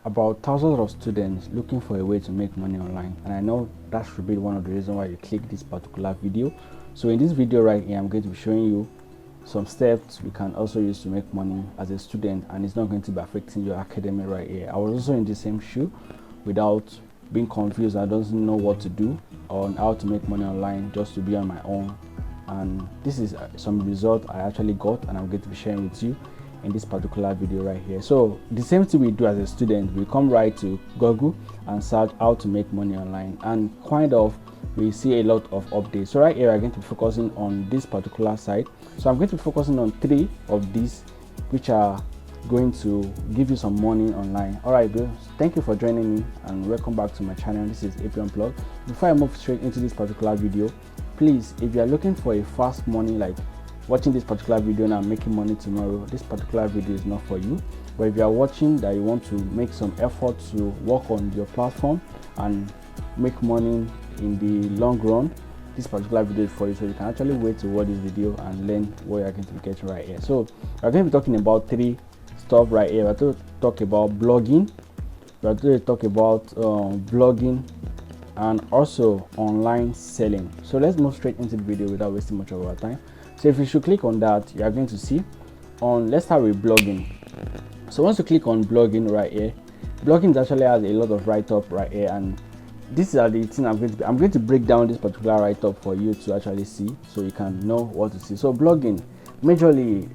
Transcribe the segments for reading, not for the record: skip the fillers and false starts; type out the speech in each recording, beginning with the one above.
About thousands of students looking for a way to make money online, and I know that should be one of the reasons why you click this particular video. So in this video right here, I'm going to be showing you some steps we can also use to make money as a student, and it's not going to be affecting your academic right here. I was also in the same shoe without being confused. I don't know what to do on how to make money online, just to be on my own. And this is some result I actually got, and I'm going to be sharing with you in this particular video right here. So the same thing we do as a student, we come right to Google and search how to make money online, and kind of we see a lot of updates. So right here I'm going to be focusing on this particular site. So I'm going to be focusing on 3 of these which are going to give you some money online. All right, thank you for joining me and welcome back to my channel. This is AP Unplugged. Before I move straight into this particular video, please, if you are looking for a fast money, like watching this particular video now making money tomorrow, this particular video is not for you. But if you are watching that you want to make some effort to work on your platform and make money in the long run, this particular video is for you. So you can actually wait to watch this video and learn what you're going to be getting right here. So we're going to be talking about 3 stuff right here. We're going to talk about blogging, we're going to talk about blogging, and also online selling. So let's move straight into the video without wasting much of our time. So if you should click on that, you are going to see let's start with blogging. So once you click on blogging right here, blogging actually has a lot of write-up right here, and this is the thing I'm going to break down this particular write-up for you to actually see, so you can know what to see. So blogging, majorly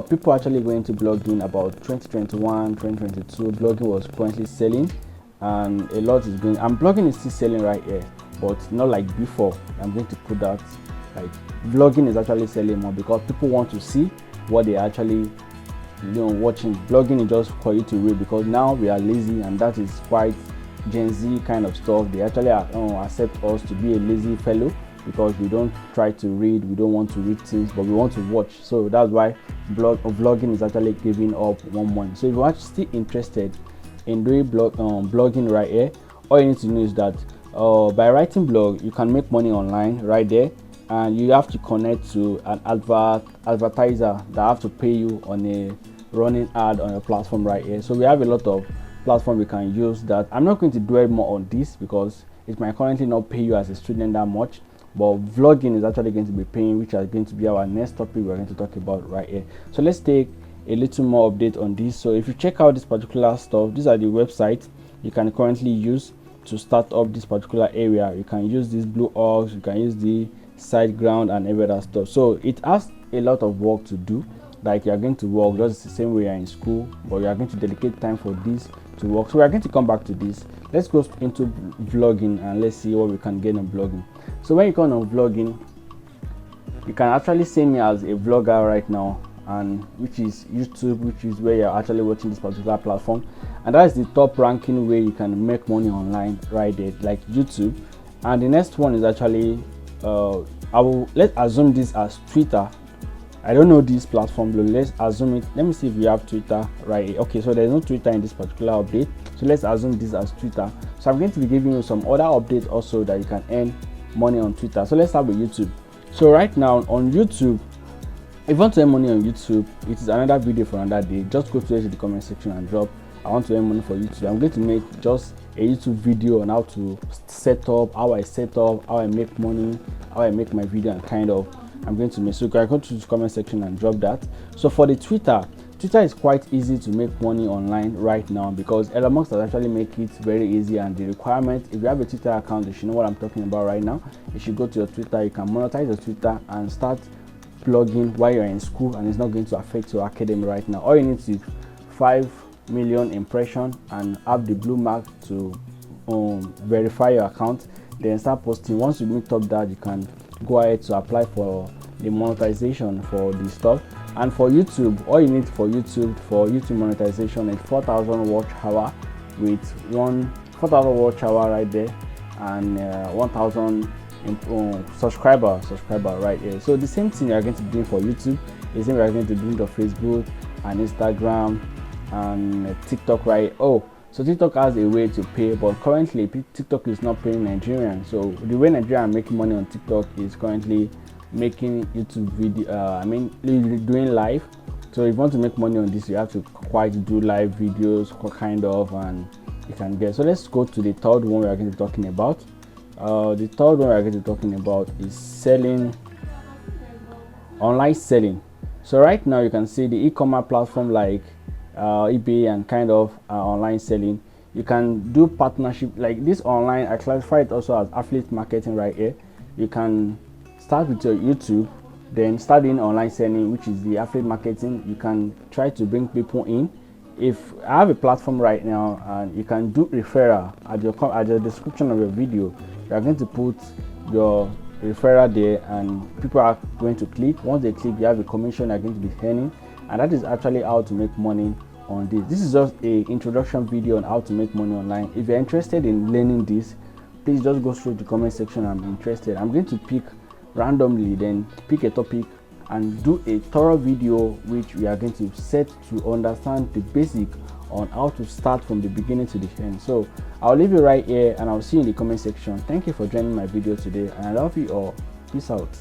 people actually going to blogging about 2021 2022. Blogging was currently selling, and a lot is going, and blogging is still selling right here, but not like before. I'm going to put that, like, vlogging is actually selling more because people want to see what they actually watching. Blogging is just for you to read, because now we are lazy, and that is quite Gen Z kind of stuff. They actually accept us to be a lazy fellow because we don't try to read, we don't want to read things, but we want to watch. So that's why vlogging is actually giving up one month. So if you're actually still interested in doing blogging right here, all you need to know is that by writing blog, you can make money online right there, and you have to connect to an advertiser that have to pay you on a running ad on your platform right here. So we have a lot of platform we can use that. I'm not going to dwell more on this because it might currently not pay you as a student that much, but vlogging is actually going to be paying, which is going to be our next topic we're going to talk about right here. So let's take a little more update on this. So if you check out this particular stuff, these are the websites you can currently use to start up this particular area. You can use this Blue Ox, you can use the SiteGround and every other stuff. So it has a lot of work to do. Like, you are going to work just the same way you're in school, but you are going to dedicate time for this to work. So we are going to come back to this. Let's go into vlogging and let's see what we can get on blogging. So when you come on vlogging, you can actually see me as a vlogger right now, and which is YouTube, which is where you're actually watching this particular platform, and that is the top ranking way you can make money online right there, like YouTube. And the next one is actually let's assume this as Twitter. I don't know this platform, but let's assume it. Let me see if we have Twitter right here. Okay, so there's no Twitter in this particular update, so let's assume this as Twitter. So I'm going to be giving you some other updates also that you can earn money on Twitter. So let's start with YouTube. So right now on YouTube, if you want to earn money on YouTube, it is another video for another day. Just go to the comment section and drop I want to earn money for YouTube. I'm going to make just a YouTube video on how to set up, how I set up, how I make money, how I make my video, and kind of I'm going to make. So you can go to the comment section and drop that. So for the Twitter is quite easy to make money online right now because Elon Musk has actually make it very easy, and the requirement, if you have a Twitter account, you should know what I'm talking about right now. You should go to your Twitter, you can monetize your Twitter and start blogging while you're in school, and it's not going to affect your academy right now. All you need is 5 million impressions and have the blue mark to verify your account, then start posting. Once you meet up that, you can go ahead to apply for the monetization for the stuff. And for YouTube, all you need for YouTube monetization is 4,000 watch hour with 4,000 watch hour right there, and 1,000 subscriber right here. So the same thing you are going to be doing for YouTube, the same you are going to do for Facebook and Instagram and TikTok right. So TikTok has a way to pay, but currently TikTok is not paying Nigerians. So the way Nigeria are making money on TikTok is currently making YouTube video, doing live So if you want to make money on this, you have to quite do live videos kind of, and you can get. So let's go to the third one we are going to be talking about. The third one we are going to be talking about is selling, online selling. So right now you can see the e-commerce platform like eBay and kind of online selling. You can do partnership like this online. I classify it also as affiliate marketing right here. You can start with your YouTube, then start in online selling, which is the affiliate marketing. You can try to bring people in. If I have a platform right now, and you can do referral at the description of your video. You are going to put your referral there, and people are going to click. Once they click, you have a commission you're going to be earning, and that is actually how to make money on this. This is just a introduction video on how to make money online. If you're interested in learning this, please just go through the comment section. I'm interested. I'm going to pick randomly, then pick a topic and do a thorough video which we are going to set to understand the basic on how to start from the beginning to the end. So I'll leave it right here, and I'll see you in the comment section. Thank you for joining my video today, and I love you all. Peace out.